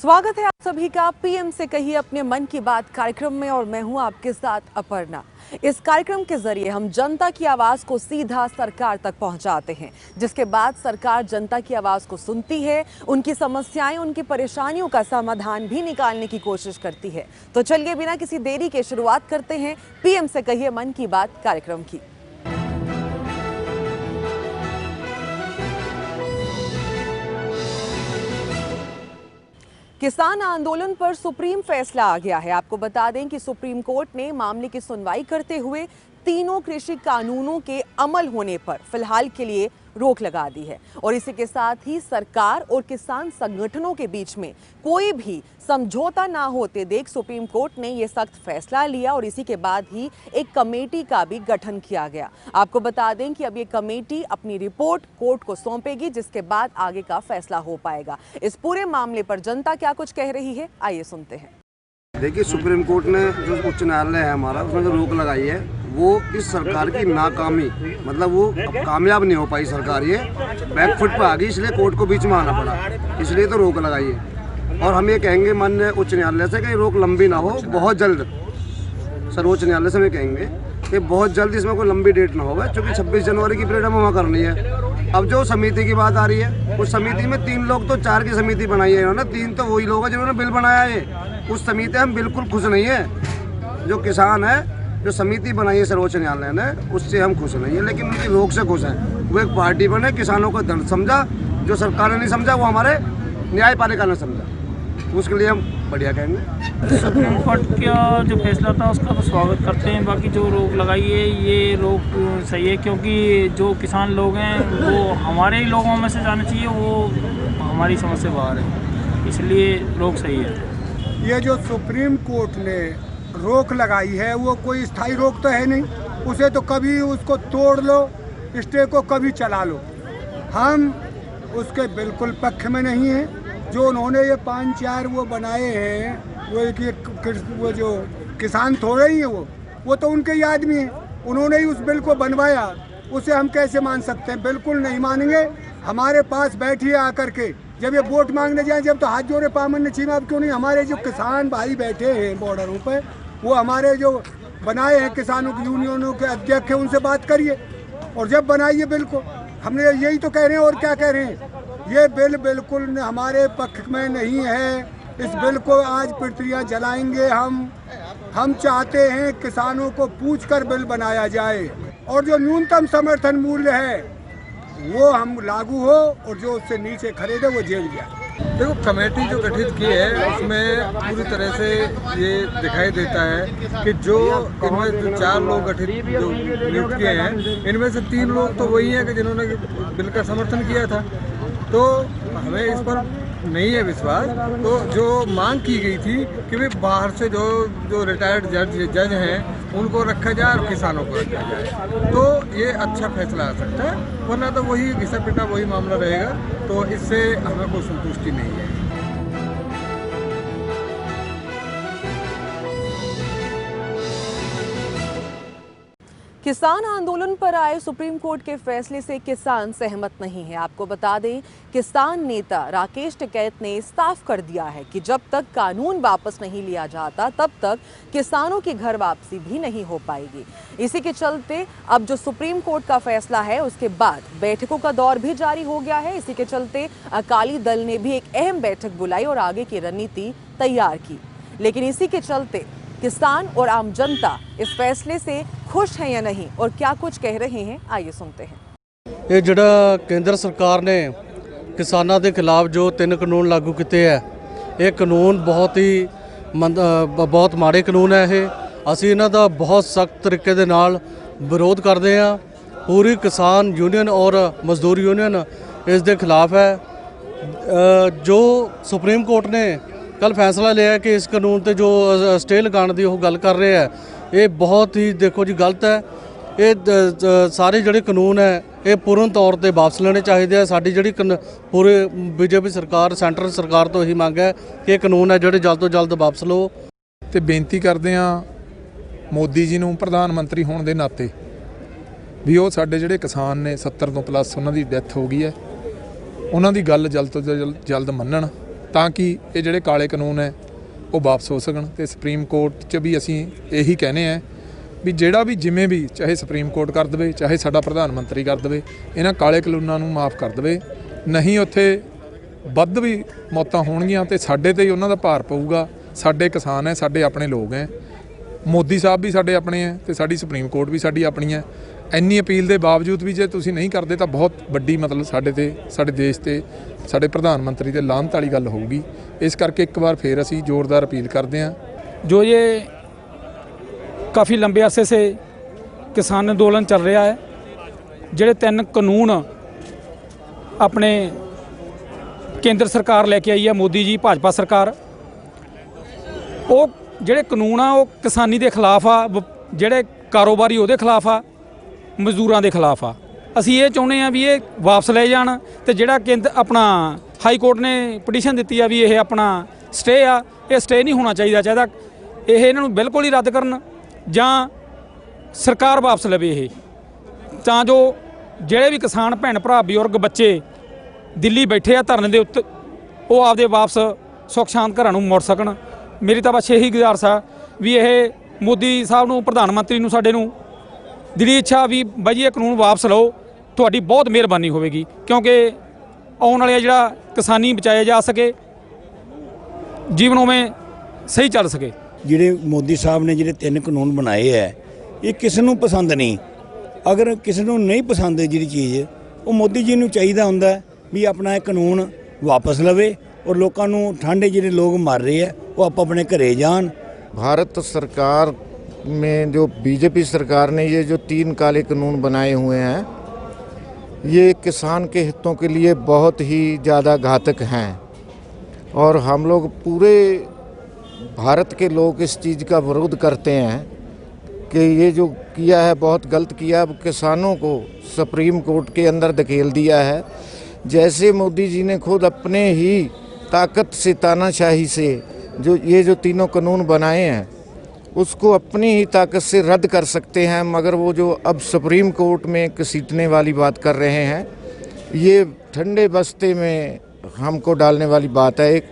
स्वागत है आप सभी का पीएम से कहिए अपने मन की बात कार्यक्रम में और मैं हूं आपके साथ अपर्णा। इस कार्यक्रम के जरिए हम जनता की आवाज को सीधा सरकार तक पहुंचाते हैं, जिसके बाद सरकार जनता की आवाज को सुनती है, उनकी समस्याएं, उनकी परेशानियों का समाधान भी निकालने की कोशिश करती है। तो चलिए बिना किसी देरी के शुरुआत करते हैं पीएम से कहिए मन की बात कार्यक्रम की। किसान आंदोलन पर सुप्रीम फैसला आ गया है। आपको बता दें कि सुप्रीम कोर्ट ने मामले की सुनवाई करते हुए तीनों कृषि कानूनों के अमल होने पर फिलहाल के लिए रोक लगा दी है और इसी के साथ ही सरकार और किसान संगठनों के बीच में कोई भी समझौता ना होते देख सुप्रीम कोर्ट ने यह सख्त फैसला लिया और इसी के बाद ही एक कमेटी का भी गठन किया गया। आपको बता दें कि अब ये कमेटी अपनी रिपोर्ट कोर्ट को सौंपेगी, जिसके बाद आगे का फैसला हो पाएगा। इस पूरे मामले पर जनता क्या कुछ कह रही है, आइए सुनते हैं। देखिए, सुप्रीम कोर्ट ने जो उच्च न्यायालय है हमारा, उसमें जो रोक लगाई है वो इस सरकार की नाकामी, मतलब वो अब कामयाब नहीं हो पाई सरकार, ये बैकफुट पर आ गई, इसलिए कोर्ट को बीच में आना पड़ा, इसलिए तो रोक लगाई है। और हम ये कहेंगे माननीय उच्च न्यायालय से कि रोक लंबी ना हो, बहुत जल्द सर्वोच्च न्यायालय से हम कहेंगे कि बहुत जल्द इसमें कोई लंबी डेट ना होगा, क्योंकि 26 जनवरी की पीरियड हमें वहाँ करनी है। अब जो समिति की बात आ रही है, उस समिति में 3 लोग तो 4 की समिति बनाई है इन्होंने, 3 तो वही लोग हैं जिन्होंने बिल बनाया है। उस समिति हम बिल्कुल खुश नहीं है। जो किसान है, जो समिति बनाई है सर्वोच्च न्यायालय ने, उससे हम खुश नहीं है, लेकिन उनकी रोक से खुश हैं। वो एक पार्टी बने, किसानों को दर्द समझा, जो सरकार ने नहीं समझा वो हमारे न्यायपालिका ने समझा, उसके लिए हम बढ़िया कहेंगे। सुप्रीम कोर्ट का जो फैसला था उसका तो स्वागत करते हैं। बाकी जो रोक लगाई है ये रोक सही है, क्योंकि जो किसान लोग हैं वो हमारे ही लोगों में से जाना चाहिए, वो हमारी समझ से बाहर है, इसलिए रोक सही है। ये जो सुप्रीम कोर्ट ने रोक लगाई है वो कोई स्थायी रोक तो है नहीं, उसे तो कभी उसको तोड़ लो, स्टे को कभी चला लो। हम उसके बिल्कुल पक्ष में नहीं हैं। जो उन्होंने ये 5-4 वो बनाए हैं, वो जो किसान थोड़े ही हैं, वो तो उनके ही आदमी हैं, उन्होंने ही उस बिल को बनवाया, उसे हम कैसे मान सकते हैं? बिल्कुल नहीं मानेंगे। हमारे पास बैठिए आकर के, जब ये वोट मांगने जाए, जब तो हाथ जोड़े पामन चाहिए, अब क्यों नहीं? हमारे जो किसान भाई बैठे हैं बॉर्डरों पर, वो हमारे जो बनाए हैं किसानों की यूनियनों के अध्यक्ष हैं, उनसे बात करिए और जब बनाइए बिल को। हमने यही तो कह रहे हैं, और क्या कह रहे हैं? ये बिल बिल्कुल हमारे पक्ष में नहीं है। इस बिल को आज पृथ्वियाँ जलाएंगे हम चाहते हैं किसानों को पूछकर बिल बनाया जाए और जो न्यूनतम समर्थन मूल्य है वो हम लागू हो और जो उससे नीचे खरीदे वो जेल जाए। देखो, कमेटी जो गठित की है उसमें पूरी तरह से ये दिखाई देता है कि जो इनमें जो 4 लोग गठित जो नियुक्त किए हैं, इनमें से 3 लोग तो वही हैं कि जिन्होंने बिल का समर्थन किया था, तो हमें इस पर नहीं है विश्वास। तो जो मांग की गई थी कि भाई बाहर से जो रिटायर्ड जज हैं उनको रखा जाए और किसानों को रखा जाए, तो ये अच्छा फैसला आ सकता है, वरना तो वही घिसा पिटा वही मामला रहेगा। तो इससे हमें कोई संतुष्टि नहीं है। किसान आंदोलन पर आए सुप्रीम कोर्ट के फैसले से किसान सहमत नहीं है। आपको बता दें, किसान नेता राकेश टिकैत ने साफ कर दिया है कि जब तक कानून वापस नहीं लिया जाता तब तक किसानों की घर वापसी भी नहीं हो पाएगी। इसी के चलते अब जो सुप्रीम कोर्ट का फैसला है उसके बाद बैठकों का दौर भी जारी हो गया है। इसी के चलते अकाली दल ने भी एक अहम बैठक बुलाई और आगे की रणनीति तैयार की, लेकिन इसी के चलते किसान और आम जनता इस फैसले से खुश हैं या नहीं और क्या कुछ कह रहे हैं, आइए सुनते हैं। ये ਜਿਹੜਾ केंद्र सरकार ने किसानों के खिलाफ जो 3 कानून लागू किए है, ये कानून बहुत माड़े कानून है। ये असीं इन्हां दा बहुत सख्त तरीके दे नाल विरोध करते हैं। पूरी किसान यूनियन और मजदूर यूनियन इस दे खिलाफ है। जो सुप्रीम कोर्ट ने कल फैसला लिया कि इस कानून ते जो स्टे लगाने की गल कर रहे हैं, ये बहुत ही देखो जी गलत है। ये सारे जोड़े कानून है ये पूर्ण तौर पर वापस लेने चाहिए। साड़ी जी पूरे बीजेपी सरकार सेंटर सरकार तो यही मंग है कि ये कानून है जोड़े जल्द तो जल्द वापस लो। तो बेनती करते हैं मोदी जी नूं प्रधानमंत्री होने के नाते भी वो साडे जिहड़े किसान ने 70 तो प्लस उन्हां दी डैथ हो गई है, उन्हां दी गल जल्द तो जल्द मन्नण ਤਾਂ ਕਿ ਇਹ ਜਿਹੜੇ ਕਾਲੇ ਕਾਨੂੰਨ ਹੈ ਉਹ ਵਾਪਸ ਹੋ ਸਕਣ। ਤੇ ਸੁਪਰੀਮ ਕੋਰਟ 'ਚ ਵੀ ਅਸੀਂ ਇਹੀ ਕਹਿੰਦੇ ਆ ਵੀ ਜਿਹੜਾ ਵੀ ਜਿਵੇਂ ਵੀ ਚਾਹੇ ਸੁਪਰੀਮ ਕੋਰਟ ਕਰ ਦੇਵੇ, ਚਾਹੇ ਸਾਡਾ ਪ੍ਰਧਾਨ ਮੰਤਰੀ ਕਰ ਦੇਵੇ, ਇਹਨਾਂ ਕਾਲੇ ਕਾਨੂੰਨਾਂ ਨੂੰ ਮਾਫ ਕਰ ਦੇਵੇ, ਨਹੀਂ ਉੱਥੇ ਵੱਧ ਵੀ ਮੌਤਾਂ ਹੋਣਗੀਆਂ ਤੇ ਸਾਡੇ ਤੇ ਹੀ ਉਹਨਾਂ ਦਾ ਭਾਰ ਪਊਗਾ। ਸਾਡੇ ਕਿਸਾਨ ਹੈ, ਸਾਡੇ ਆਪਣੇ ਲੋਕ ਹੈ, ਮੋਦੀ ਸਾਹਿਬ ਵੀ ਸਾਡੇ ਆਪਣੇ ਹੈ ਤੇ ਸਾਡੀ ਸੁਪਰੀਮ ਕੋਰਟ ਵੀ ਸਾਡੀ ਆਪਣੀ ਹੈ। ਇੰਨੀ ਅਪੀਲ ਦੇ ਬਾਵਜੂਦ ਵੀ ਜੇ ਤੁਸੀਂ ਨਹੀਂ ਕਰਦੇ ਤਾਂ ਬਹੁਤ ਵੱਡੀ ਮਤਲਬ ਸਾਡੇ ਤੇ, ਸਾਡੇ ਦੇਸ਼ ਤੇ, ਸਾਡੇ ਪ੍ਰਧਾਨ ਮੰਤਰੀ ਤੇ ਲਾਹਨਤ ਵਾਲੀ ਗੱਲ ਹੋਊਗੀ। ਇਸ ਕਰਕੇ ਇੱਕ ਵਾਰ ਫੇਰ ਅਸੀਂ ਜ਼ੋਰਦਾਰ ਅਪੀਲ ਕਰਦੇ ਹਾਂ। जो ये काफ़ी लंबे अरसे से किसान अंदोलन चल रहा है, ਜਿਹੜੇ 3 ਕਾਨੂੰਨ ਆਪਣੇ ਕੇਂਦਰ ਸਰਕਾਰ ਲੈ ਕੇ ਆਈ ਹੈ, ਮੋਦੀ ਜੀ ਭਾਜਪਾ ਸਰਕਾਰ, ਉਹ ਜਿਹੜੇ ਕਾਨੂੰਨ ਆ ਉਹ ਕਿਸਾਨੀ ਦੇ ਖਿਲਾਫ ਆ, ਜਿਹੜੇ ਕਾਰੋਬਾਰੀ ਉਹਦੇ ਖਿਲਾਫ ਆ, ਮਜ਼ਦੂਰਾਂ ਦੇ ਖਿਲਾਫ ਆ। ਅਸੀਂ ਇਹ ਚਾਹੁੰਦੇ ਆ ਵੀ ਇਹ ਵਾਪਸ ਲੈ ਜਾਣ ਤੇ ਜਿਹੜਾ ਕੇਂਦਰ ਆਪਣਾ ਹਾਈ ਕੋਰਟ ਨੇ ਪਟੀਸ਼ਨ ਦਿੱਤੀ ਆ ਵੀ ਇਹ ਆਪਣਾ ਸਟੇ ਆ, ਇਹ ਸਟੇ ਨਹੀਂ ਹੋਣਾ ਚਾਹੀਦਾ ਇਹ ਇਹਨਾਂ ਨੂੰ ਬਿਲਕੁਲ ਹੀ ਰੱਦ ਕਰਨ ਜਾਂ ਸਰਕਾਰ ਵਾਪਸ ਲਵੇ ਇਹ, ਤਾਂ ਜੋ ਜਿਹੜੇ ਵੀ ਕਿਸਾਨ ਭੈਣ ਭਰਾ ਬਜ਼ੁਰਗ ਬੱਚੇ ਦਿੱਲੀ ਬੈਠੇ ਆ ਧਰਨੇ ਦੇ ਉੱਤੇ, ਉਹ ਆਪਦੇ ਵਾਪਸ ਸੁੱਖ ਸ਼ਾਂਤ ਘਰਾਂ ਨੂੰ ਮੁੜ ਸਕਣ। ਮੇਰੀ ਤਾਂ ਬਸ ਇਹੀ ਗੁਜ਼ਾਰਿਸ਼ ਆ ਵੀ ਇਹ ਮੋਦੀ ਸਾਹਿਬ ਨੂੰ, ਪ੍ਰਧਾਨ ਮੰਤਰੀ ਨੂੰ, ਸਾਡੇ ਨੂੰ ਦਿਲੀ ਇੱਛਾ ਵੀ ਬਾਈ ਇਹ ਕਾਨੂੰਨ ਵਾਪਸ ਲਓ, ਤੁਹਾਡੀ ਬਹੁਤ ਮਿਹਰਬਾਨੀ ਹੋਵੇਗੀ, ਕਿਉਂਕਿ ਆਉਣ ਵਾਲੇ ਜਿਹੜਾ ਕਿਸਾਨੀ ਬਚਾਇਆ ਜਾ ਸਕੇ, ਜੀਵਨ ਉਵੇਂ ਸਹੀ ਚੱਲ ਸਕੇ। ਜਿਹੜੇ ਮੋਦੀ ਸਾਹਿਬ ਨੇ ਜਿਹੜੇ 3 ਕਾਨੂੰਨ ਬਣਾਏ ਹੈ, ਇਹ ਕਿਸੇ ਨੂੰ ਪਸੰਦ ਨਹੀਂ। ਅਗਰ ਕਿਸੇ ਨੂੰ ਨਹੀਂ ਪਸੰਦ ਜਿਹੜੀ ਚੀਜ਼, ਉਹ ਮੋਦੀ ਜੀ ਨੂੰ ਚਾਹੀਦਾ ਹੁੰਦਾ ਵੀ ਆਪਣਾ ਇਹ ਕਾਨੂੰਨ ਵਾਪਸ ਲਵੇ ਔਰ ਲੋਕਾਂ ਨੂੰ ਠੰਡੇ ਜਿਹੜੇ ਲੋਕ ਮਰ ਰਹੇ ਹੈ ਉਹ आप अपने घरे जान। भारत सरकार में जो बीजेपी सरकार ने ये जो 3 काले कानून बनाए हुए हैं, ये किसान के हितों के लिए बहुत ही ज़्यादा घातक हैं और हम लोग पूरे भारत के लोग इस चीज़ का विरोध करते हैं कि ये जो किया है बहुत गलत किया। किसानों को सुप्रीम कोर्ट के अंदर धकेल दिया है। जैसे मोदी जी ने खुद अपने ही ताकत से, तानाशाही से जो ये जो 3 कानून बनाए हैं उसको अपनी ही ताकत से रद्द कर सकते हैं, मगर वो जो अब सुप्रीम कोर्ट में घसीटने वाली बात कर रहे हैं, ये ठंडे बस्ते में हमको डालने वाली बात है एक।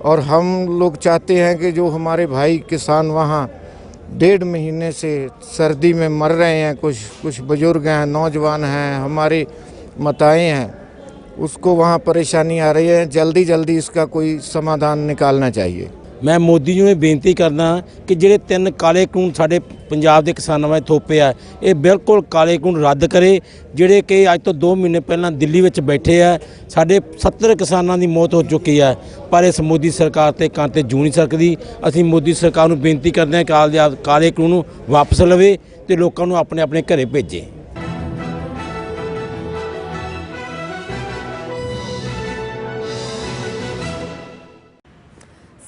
और हम लोग चाहते हैं कि जो हमारे भाई किसान वहाँ 1.5 महीने से सर्दी में मर रहे हैं, कुछ बुजुर्ग हैं, नौजवान हैं, हमारे माताएं हैं, उसको वहाँ परेशानी आ रही है। जल्दी जल्दी इसका कोई समाधान निकालना चाहिए। मैं मोदी जी ਨੂੰ ਬੇਨਤੀ ਕਰਦਾ ਕਿ ਜਿਹੜੇ 3 ਕਾਲੇ ਕਾਨੂੰਨ ਸਾਡੇ ਪੰਜਾਬ ਦੇ ਕਿਸਾਨਾਂ ਵਾਸਤੇ ਥੋਪੇ ਆ, ਇਹ ਬਿਲਕੁਲ ਕਾਲੇ ਕਾਨੂੰਨ ਰੱਦ ਕਰੇ। ਜਿਹੜੇ ਕਿ ਅੱਜ ਤੋਂ 2 ਮਹੀਨੇ ਪਹਿਲਾਂ ਦਿੱਲੀ ਵਿੱਚ ਬੈਠੇ ਆ, ਸਾਡੇ 70 ਕਿਸਾਨਾਂ ਦੀ ਮੌਤ ਹੋ ਚੁੱਕੀ ਹੈ, ਪਰ ਇਸ ਮੋਦੀ ਸਰਕਾਰ ਤੇ ਕੰਨ ਤੇ ਜੂੰ ਨਹੀਂ ਸਰਕਦੀ। ਅਸੀਂ ਮੋਦੀ ਸਰਕਾਰ ਨੂੰ ਬੇਨਤੀ ਕਰਦੇ ਹਾਂ ਕਿ ਕਾਲੇ ਕਾਨੂੰਨ ਨੂੰ ਵਾਪਸ ਲਵੇ ਤੇ ਲੋਕਾਂ ਨੂੰ ਆਪਣੇ ਆਪਣੇ ਘਰੇ ਭੇਜੇ।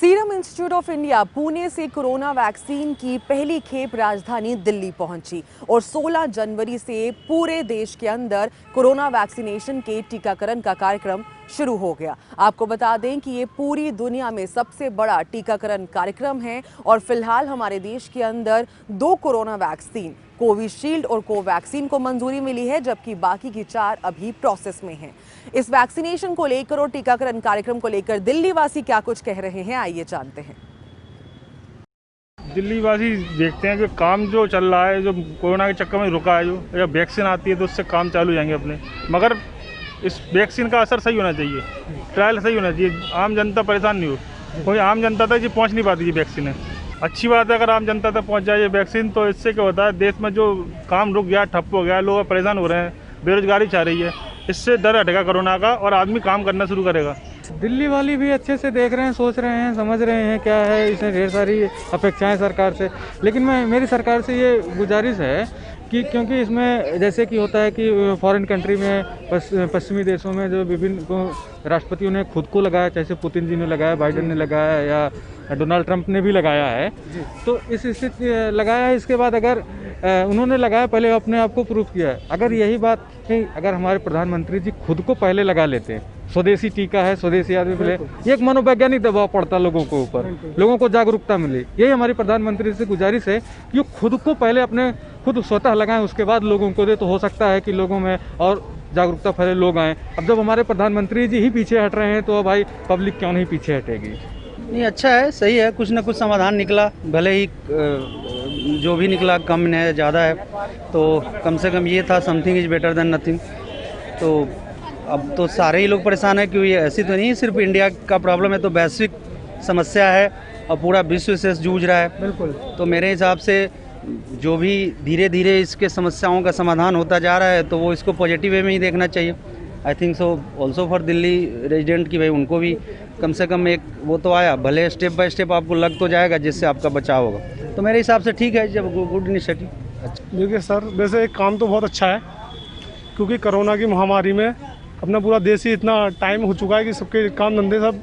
Serum institute of India Pune से कोरोना वैक्सीन की पहली खेप राजधानी दिल्ली पहुंची और 16 जनवरी से पूरे देश के अंदर कोरोना वैक्सीनेशन के टीकाकरण का कार्यक्रम शुरू हो गया। आपको बता दें कि ये पूरी दुनिया में सबसे बड़ा टीकाकरण कार्यक्रम है और फिलहाल हमारे देश के अंदर 2 कोरोना वैक्सीन कोविशील्ड और कोवैक्सीन को मंजूरी मिली है, जबकि बाकी की 4 अभी प्रोसेस में हैं। इस वैक्सीनेशन को लेकर और टीकाकरण कार्यक्रम को लेकर दिल्ली वासी क्या कुछ कह रहे हैं, आइए जानते हैं। दिल्ली वासी देखते हैं जो काम जो चल रहा है, जो कोरोना के चक्कर में रुका है, जो जब वैक्सीन आती है तो उससे काम चालू जाएंगे अपने, मगर इस वैक्सीन का असर सही होना चाहिए, ट्रायल सही होना चाहिए, आम जनता परेशान नहीं हो। कोई आम जनता तक ये पहुँच नहीं पाती, ये वैक्सीन है अच्छी बात है अगर आम जनता तक पहुंच जाए ये वैक्सीन, तो इससे क्या होता है देश में जो काम रुक गया, ठप्प हो गया, लोग परेशान हो रहे हैं, बेरोजगारी छा रही है, इससे डर हटेगा कोरोना का और आदमी काम करना शुरू करेगा। दिल्ली वाली भी अच्छे से देख रहे हैं, सोच रहे हैं, समझ रहे हैं क्या है, इसमें ढेर सारी अपेक्षाएं सरकार से। लेकिन मेरी सरकार से ये गुजारिश है कि क्योंकि इसमें जैसे कि होता है कि फॉरेन कंट्री में, पश्चिमी देशों में जो विभिन्न राष्ट्रपतियों ने खुद को लगाया, जैसे पुतिन जी ने लगाया, बाइडेन ने लगाया या डोनाल्ड ट्रंप ने भी लगाया है, तो इस स्थिति लगाया है। इसके बाद अगर उन्होंने लगाया, पहले अपने आप को प्रूफ किया है। अगर यही बात नहीं, अगर हमारे प्रधानमंत्री जी खुद को पहले लगा लेते हैं, स्वदेशी टीका है, स्वदेशी आदमी पहले, ये एक मनोवैज्ञानिक दबाव पड़ता लोगों को ऊपर, लोगों को जागरूकता मिली। यही हमारी प्रधानमंत्री से गुजारिश है कि खुद को पहले अपने खुद स्वतः लगाएं, उसके बाद लोगों को दे, तो हो सकता है कि लोगों में और जागरूकता फैले, लोग आएँ। अब जब हमारे प्रधानमंत्री जी ही पीछे हट रहे हैं तो भाई पब्लिक क्यों नहीं पीछे हटेगी। नहीं, अच्छा है, सही है, कुछ ना कुछ समाधान निकला, भले ही जो भी निकला कम है ज़्यादा है, तो कम से कम ये था something is better than nothing. तो अब तो सारे ही लोग परेशान हैं, क्योंकि ऐसी तो नहीं सिर्फ इंडिया का प्रॉब्लम है, तो वैश्विक समस्या है और पूरा विश्व से जूझ रहा है। बिल्कुल। तो मेरे हिसाब से जो भी धीरे धीरे इसके समस्याओं का समाधान होता जा रहा है, तो वो इसको पॉजिटिव वे में ही देखना चाहिए। I think so also for Delhi resident की भाई उनको भी कम से कम एक वो तो आया, भले स्टेप बाय स्टेप आपको लग तो जाएगा जिससे आपका बचाव होगा। तो मेरे हिसाब से ठीक है, जब गुड इनिशिएटिव। देखिए सर, वैसे एक काम तो बहुत अच्छा है, क्योंकि कोरोना की महामारी में अपना पूरा देश ही इतना टाइम हो चुका है कि सबके काम धंधे सब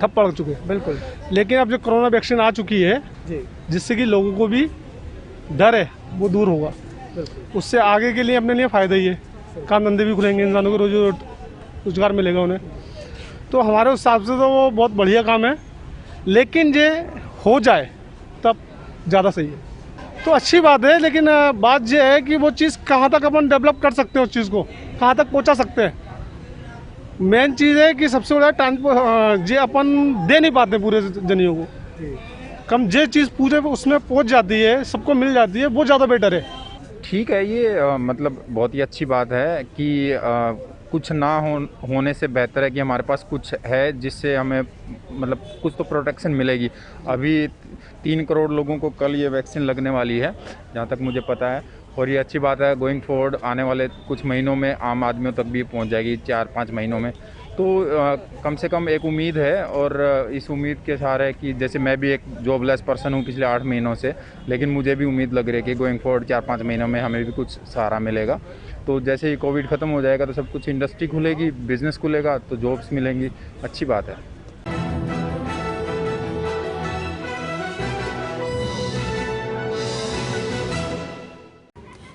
ठप पड़ चुके हैं। बिल्कुल। लेकिन अब जो कोरोना वैक्सीन आ चुकी है जिससे कि लोगों को भी डर है वो दूर होगा, उससे आगे के लिए अपने लिए फ़ायदा ही है, काम धंधे भी खुलेंगे, इंसानों को रोजगार मिलेगा उन्हें। तो हमारे हिसाब से तो वो बहुत बढ़िया काम है, लेकिन ये हो जाए तब ज़्यादा सही है तो अच्छी बात है। लेकिन बात ये है कि वो चीज़ कहाँ तक अपन डेवलप कर सकते हैं, उस चीज़ को कहाँ तक पहुँचा सकते हैं। मेन चीज़ है कि सबसे बड़ा ट्रांसपोर्ट जे अपन दे नहीं पाते पूरे जनियों को, कम जे चीज़ पूरे उसमें पहुँच जाती है, सबको मिल जाती है, वो ज़्यादा बेटर है। ठीक है, ये मतलब बहुत ही अच्छी बात है कि कुछ ना होने से बेहतर है कि हमारे पास कुछ है जिससे हमें मतलब कुछ तो प्रोटेक्शन मिलेगी। अभी 3 करोड़ लोगों को कल ये वैक्सीन लगने वाली है जहाँ तक मुझे पता है, और ये अच्छी बात है। गोइंग फॉरवर्ड आने वाले कुछ महीनों में आम आदमियों तक भी पहुँच जाएगी, 4-5 महीनों में। तो कम से कम एक उम्मीद है, और इस उम्मीद के सहारे कि जैसे मैं भी एक जॉबलेस पर्सन हूँ पिछले 8 महीनों से, लेकिन मुझे भी उम्मीद लग रही है कि गोइंग फॉरवर्ड 4-5 महीनों में हमें भी कुछ सहारा मिलेगा। तो जैसे ही कोविड ख़त्म हो जाएगा तो सब कुछ, इंडस्ट्री खुलेगी, बिज़नेस खुलेगा, तो जॉब्स मिलेंगी, अच्छी बात है।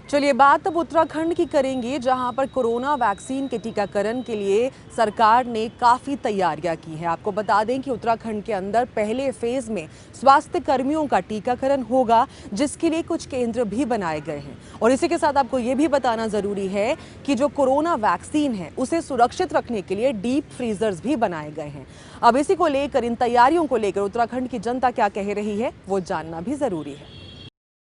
चलिए बात अब उत्तराखंड की करेंगे, जहां पर कोरोना वैक्सीन के टीकाकरण के लिए सरकार ने काफ़ी तैयारियां की हैं। आपको बता दें कि उत्तराखंड के अंदर पहले फेज़ में स्वास्थ्य कर्मियों का टीकाकरण होगा, जिसके लिए कुछ केंद्र भी बनाए गए हैं। और इसी के साथ आपको ये भी बताना ज़रूरी है कि जो कोरोना वैक्सीन है उसे सुरक्षित रखने के लिए डीप फ्रीजर्स भी बनाए गए हैं। अब इसी को लेकर, इन तैयारियों को लेकर उत्तराखंड की जनता क्या कह रही है वो जानना भी ज़रूरी है।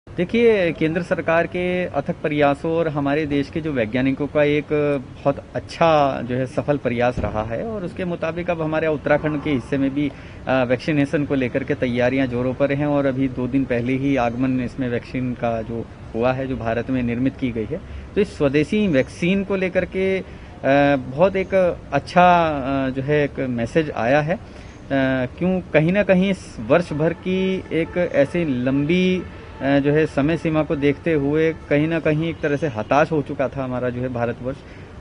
देखिए, केंद्र सरकार के अथक प्रयासों और हमारे देश के जो वैज्ञानिकों का एक बहुत अच्छा जो है सफल प्रयास रहा है, और उसके मुताबिक अब हमारे उत्तराखंड के हिस्से में भी वैक्सीनेशन को लेकर के तैयारियां जोरों पर हैं। और अभी 2 दिन पहले ही आगमन इसमें वैक्सीन का जो हुआ है, जो भारत में निर्मित की गई है। तो इस स्वदेशी वैक्सीन को लेकर के बहुत एक अच्छा जो है एक मैसेज आया है। क्यों, कहीं ना कहीं इस वर्ष भर की एक ऐसी लंबी जो है समय सीमा को देखते हुए कहीं ना कहीं एक तरह से हताश हो चुका था हमारा जो है भारतवर्ष।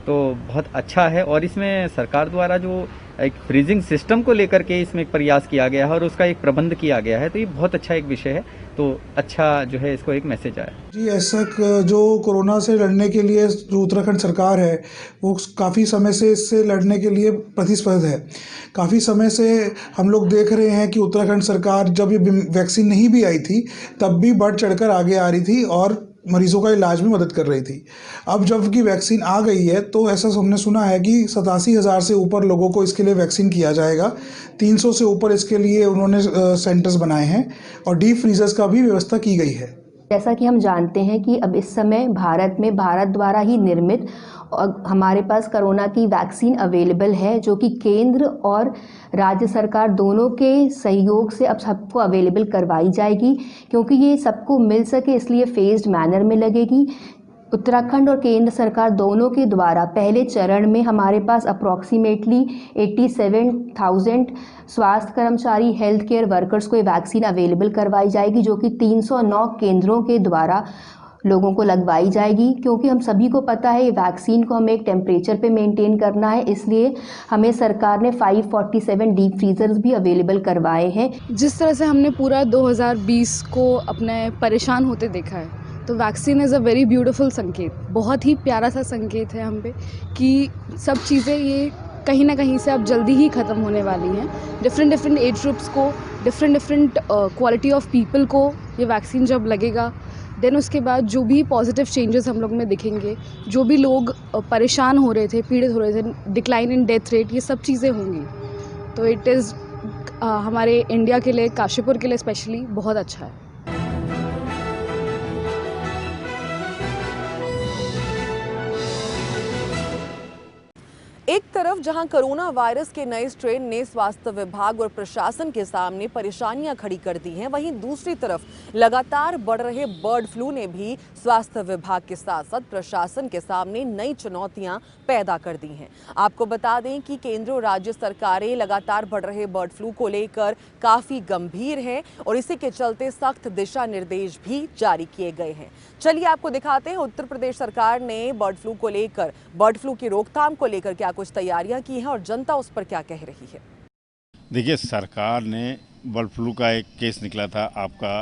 तो बहुत अच्छा है, और इसमें सरकार द्वारा जो एक फ्रीजिंग सिस्टम को लेकर के इसमें एक प्रयास किया गया है और उसका एक प्रबंध किया गया है, तो ये बहुत अच्छा एक विषय है। तो अच्छा जो है इसको एक मैसेज आया जी। ऐसा जो कोरोना से लड़ने के लिए जो उत्तराखंड सरकार है वो काफ़ी समय से इससे लड़ने के लिए प्रतिस्पर्ध है। काफ़ी समय से हम लोग देख रहे हैं कि उत्तराखंड सरकार जब ये वैक्सीन नहीं भी आई थी तब भी बढ़ चढ़कर आगे आ रही थी और मरीजों का इलाज में मदद कर रही थी। अब जबकि वैक्सीन आ गई है तो ऐसा हमने सुना है कि 87,000 से ऊपर लोगों को इसके लिए वैक्सीन किया जाएगा। 300 से ऊपर इसके लिए उन्होंने सेंटर्स बनाए हैं और डीप फ्रीजर्स का भी व्यवस्था की गई है। जैसा कि हम जानते हैं कि अब इस समय भारत में भारत द्वारा ही निर्मित और हमारे पास कोरोना की वैक्सीन अवेलेबल है, जो कि केंद्र और राज्य सरकार दोनों के सहयोग से अब सबको अवेलेबल करवाई जाएगी, क्योंकि ये सबको मिल सके इसलिए फेज्ड मैनर में लगेगी। उत्तराखंड और केंद्र सरकार दोनों के द्वारा पहले चरण में हमारे पास अप्रॉक्सीमेटली 87,000 स्वास्थ्य कर्मचारी, हेल्थ केयर वर्कर्स को ये वैक्सीन अवेलेबल करवाई जाएगी, जो कि 309 केंद्रों के द्वारा लोगों को लगवाई जाएगी। क्योंकि हम सभी को पता है ये वैक्सीन को हमें एक टेम्परेचर पे मेंटेन करना है, इसलिए हमें सरकार ने 547 डीप फ्रीजर्स भी अवेलेबल करवाए हैं। जिस तरह से हमने पूरा 2020 को अपने परेशान होते देखा है, तो vaccine is a very beautiful संकेत, बहुत ही प्यारा सा संकेत है हम पे कि सब चीज़ें ये कहीं ना कहीं से अब जल्दी ही ख़त्म होने वाली हैं। डिफरेंट एज ग्रुप्स को, डिफरेंट क्वालिटी ऑफ पीपल को ये वैक्सीन जब लगेगा, देन उसके बाद जो भी पॉजिटिव चेंजेस हम लोग में दिखेंगे, जो भी लोग परेशान हो रहे थे, पीड़ित हो रहे थे, डिक्लाइन इन डेथ रेट, ये सब चीज़ें होंगी। तो इट इज़ हमारे इंडिया के लिए, काशीपुर के लिए स्पेशली बहुत अच्छा है। एक तरफ जहां कोरोना वायरस के नए स्ट्रेन ने स्वास्थ्य विभाग और प्रशासन के सामने परेशानियां खड़ी कर दी हैं, वहीं दूसरी तरफ लगातार बढ़ रहे बर्ड फ्लू ने भी स्वास्थ्य विभाग के साथ साथ प्रशासन के सामने नई चुनौतियां पैदा कर दी हैं। आपको बता दें कि केंद्र और राज्य सरकारें लगातार बढ़ रहे बर्ड फ्लू को लेकर काफी गंभीर हैं और इसी के चलते सख्त दिशा निर्देश भी जारी किए गए हैं। चलिए आपको दिखाते हैं उत्तर प्रदेश सरकार ने बर्ड फ्लू को लेकर, बर्ड फ्लू की रोकथाम को लेकर क्या कुछ तैयारियां की हैं और जनता उस पर क्या कह रही है। देखिए, सरकार ने बर्ड फ्लू का एक केस निकला था आपका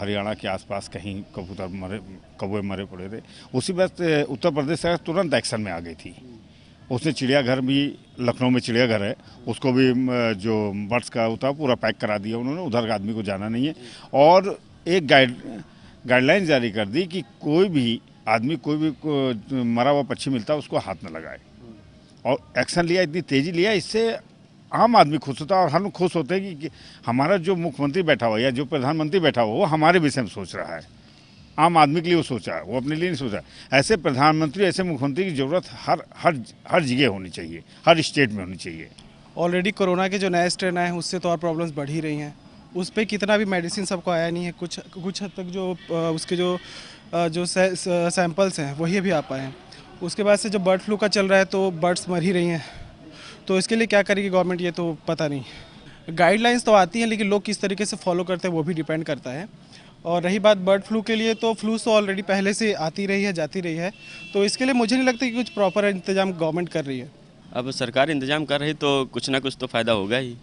हरियाणा के आसपास, कहीं कौवे मरे पड़े थे। उसी वक्त उत्तर प्रदेश सरकार तुरंत एक्शन में आ गई थी। उसने चिड़ियाघर भी, लखनऊ में चिड़ियाघर है, उसको भी जो बर्ड्स का होता है पूरा पैक करा दिया उन्होंने, उधर आदमी को जाना नहीं है। और एक गाइडलाइन जारी कर दी कि कोई भी आदमी कोई भी मरा हुआ पक्षी मिलता है उसको हाथ न लगाए। और एक्शन लिया, इतनी तेज़ी लिया, इससे आम आदमी खुश होता है और हम खुश होते हैं कि हमारा जो मुख्यमंत्री बैठा हुआ या जो प्रधानमंत्री बैठा हुआ वो हमारे विषय में सोच रहा है। आम आदमी के लिए वो सोचा है, वो अपने लिए नहीं सोचा। ऐसे प्रधानमंत्री, ऐसे मुख्यमंत्री की ज़रूरत हर जगह होनी चाहिए, हर स्टेट में होनी चाहिए। ऑलरेडी कोरोना के जो नए स्ट्रेन आए हैं उससे तो और प्रॉब्लम्स बढ़ ही रही हैं। उस पर कितना भी मेडिसिन सबको आया नहीं है, कुछ हद तक जो उसके जो सैंपल्स हैं वही अभी आ पाए हैं। उसके बाद से जो बर्ड फ्लू का चल रहा है तो बर्ड्स मर ही रही हैं। तो इसके लिए क्या करेगी गवर्नमेंट ये तो पता नहीं। गाइडलाइंस तो आती हैं लेकिन लोग किस तरीके से फॉलो करते हैं वो भी डिपेंड करता है। और रही बात बर्ड फ्लू के लिए, तो फ्लू तो ऑलरेडी पहले से आती रही है, जाती रही है। तो इसके लिए मुझे नहीं लगता कि कुछ प्रॉपर इंतजाम गवर्नमेंट कर रही है। अब सरकार इंतजाम कर रही तो कुछ ना कुछ तो फ़ायदा होगा ही।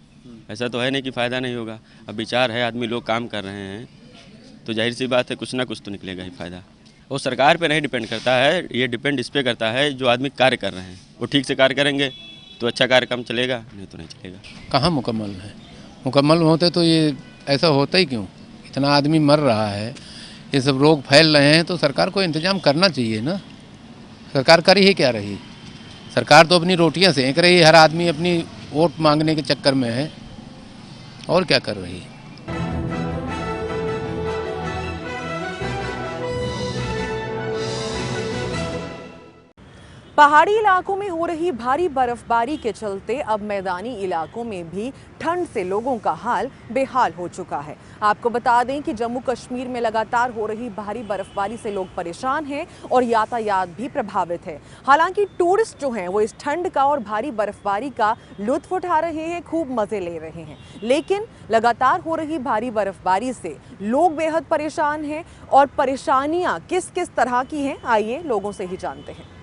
ऐसा तो है नहीं कि फ़ायदा नहीं होगा। अब विचार है, आदमी लोग काम कर रहे हैं तो जाहिर सी बात है कुछ ना कुछ तो निकलेगा ही फ़ायदा। वो सरकार पे नहीं डिपेंड करता है, ये डिपेंड इस पे करता है जो आदमी कार्य कर रहे हैं। वो ठीक से कार्य करेंगे तो अच्छा कार्यक्रम चलेगा, नहीं तो नहीं चलेगा। कहाँ मुकम्मल है? मुकम्मल होते तो ये ऐसा होता ही क्यों? इतना आदमी मर रहा है, ये सब रोग फैल रहे हैं, तो सरकार को इंतजाम करना चाहिए ना। सरकार कर ही क्या रही? सरकार तो अपनी रोटियां सेंक रही है, हर आदमी अपनी वोट मांगने के चक्कर में है, और क्या कर रही है। पहाड़ी इलाकों में हो रही भारी बर्फबारी के चलते अब मैदानी इलाकों में भी ठंड से लोगों का हाल बेहाल हो चुका है। आपको बता दें कि जम्मू कश्मीर में लगातार हो रही भारी बर्फबारी से लोग परेशान हैं और यातायात भी प्रभावित है। हालांकि टूरिस्ट जो हैं वो इस ठंड का और भारी बर्फबारी का लुत्फ उठा रहे हैं, खूब मजे ले रहे हैं। लेकिन लगातार हो रही भारी बर्फबारी से लोग बेहद परेशान हैं और परेशानियां किस किस तरह की हैं, आइए लोगों से ही जानते हैं।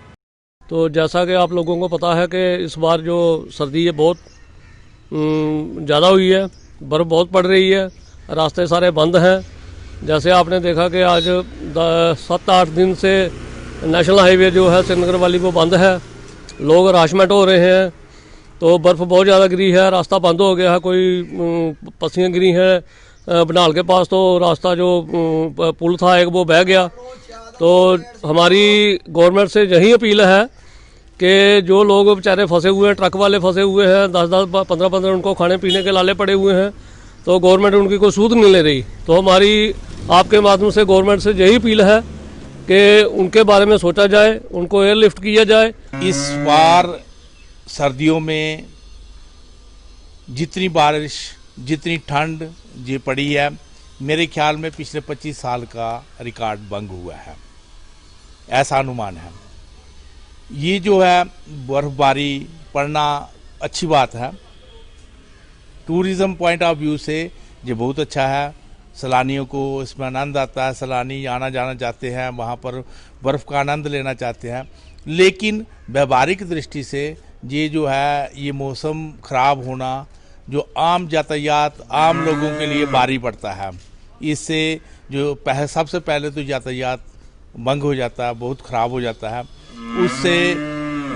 तो जैसा कि आप लोगों को पता है कि इस बार जो सर्दी है बहुत ज़्यादा हुई है, बर्फ़ बहुत पड़ रही है, रास्ते सारे बंद हैं। जैसे आपने देखा कि आज 7-8 दिन से नेशनल हाईवे जो है श्रीनगर वाली वो बंद है, लोग राशमेंट हो रहे हैं। तो बर्फ़ बहुत ज़्यादा गिरी है, रास्ता बंद हो गया है, कोई पस्सियाँ गिरी हैं बनाल के पास, तो रास्ता जो पुल था एक वो बह गया। तो हमारी गवर्नमेंट से यही अपील है कि जो लोग बेचारे फंसे हुए हैं, ट्रक वाले फंसे हुए हैं, 10-10, 15-15 उनको खाने पीने के लाले पड़े हुए हैं, तो गवर्नमेंट उनकी कोई सूद नहीं ले रही। तो हमारी आपके माध्यम से गवर्नमेंट से यही अपील है कि उनके बारे में सोचा जाए, उनको एयरलिफ्ट किया जाए। इस बार सर्दियों में जितनी बारिश, जितनी ठंड ये पड़ी है, मेरे ख्याल में पिछले 25 साल का रिकॉर्ड भंग हुआ है, ऐसा अनुमान है। ये जो है बर्फबारी पड़ना अच्छी बात है, टूरिज़्म पॉइंट ऑफ व्यू से ये बहुत अच्छा है। सैलानियों को इसमें आनंद आता है, सैलानी आना जाना चाहते हैं, वहाँ पर बर्फ़ का आनंद लेना चाहते हैं। लेकिन व्यावहारिक दृष्टि से ये जो है ये मौसम ख़राब होना जो आम यातायात, आम लोगों के लिए भारी पड़ता है। इससे जो सबसे पहले तो यातायात भंग हो जाता है, बहुत ख़राब हो जाता है। उससे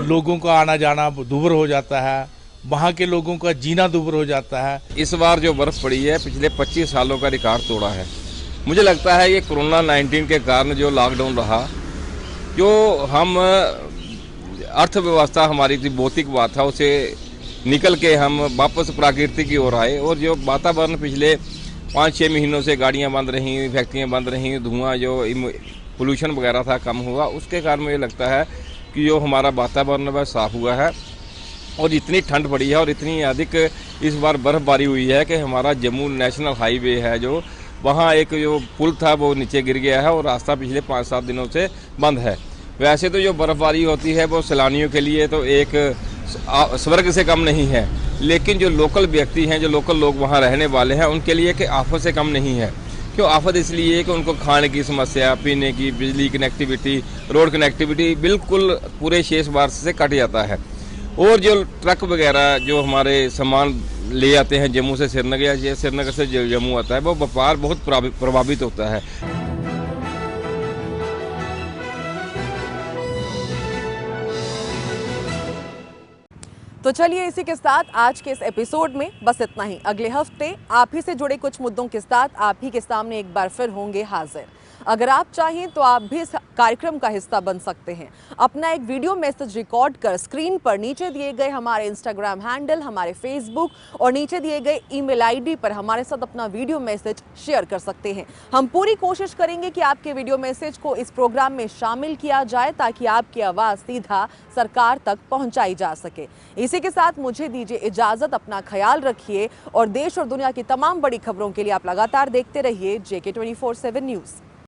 लोगों का आना जाना दुभर हो जाता है, वहाँ के लोगों का जीना दुभर हो जाता है। इस बार जो बर्फ़ पड़ी है पिछले 25 सालों का रिकॉर्ड तोड़ा है। मुझे लगता है ये कोरोना 19 के कारण जो लॉकडाउन रहा, जो हम अर्थव्यवस्था हमारी जो भौतिक बात था उसे निकल के हम वापस प्रकृति की ओर आए, और जो वातावरण पिछले 5-6 महीनों से गाड़ियां बंद रहीं, फैक्ट्रियां बंद रहीं, धुआं जो पोल्यूशन वगैरह था कम हुआ, उसके कारण मुझे लगता है कि जो हमारा वातावरण वह साफ़ हुआ है। और इतनी ठंड पड़ी है और इतनी अधिक इस बार बर्फ़बारी हुई है कि हमारा जम्मू नेशनल हाईवे है जो वहाँ एक जो पुल था वो नीचे गिर गया है और रास्ता पिछले 5-7 दिनों से बंद है। वैसे तो जो बर्फ़बारी होती है वो सैलानियों के लिए तो एक स्वर्ग से कम नहीं है, लेकिन जो लोकल व्यक्ति हैं, जो लोकल लोग वहाँ रहने वाले हैं, उनके लिए कि आफत से कम नहीं है। क्यों आफत? इसलिए कि उनको खाने की समस्या, पीने की, बिजली कनेक्टिविटी, रोड कनेक्टिविटी बिल्कुल पूरे शेष भारत से कट जाता है। और जो ट्रक वगैरह जो हमारे सामान ले आते हैं जम्मू से श्रीनगर या श्रीनगर से जम्मू आता है, वो व्यापार बहुत प्रभावित होता है। तो चलिए इसी के साथ आज के इस एपिसोड में बस इतना ही। अगले हफ्ते आप ही से जुड़े कुछ मुद्दों के साथ आप ही के सामने एक बार फिर होंगे हाजिर। अगर आप चाहें तो आप भी इस कार्यक्रम का हिस्सा बन सकते हैं। अपना एक वीडियो मैसेज रिकॉर्ड कर स्क्रीन पर नीचे दिए गए हमारे इंस्टाग्राम हैंडल, हमारे फेसबुक और नीचे दिए गए ईमेल आईडी पर हमारे साथ अपना वीडियो मैसेज शेयर कर सकते हैं। हम पूरी कोशिश करेंगे कि आपके वीडियो मैसेज को इस प्रोग्राम में शामिल किया जाए ताकि आपकी आवाज़ सीधा सरकार तक पहुंचाई जा सके। इसी के साथ मुझे दीजिए इजाज़त। अपना ख्याल रखिए और देश और दुनिया की तमाम बड़ी खबरों के लिए आप लगातार देखते रहिए JK 24/7 न्यूज़।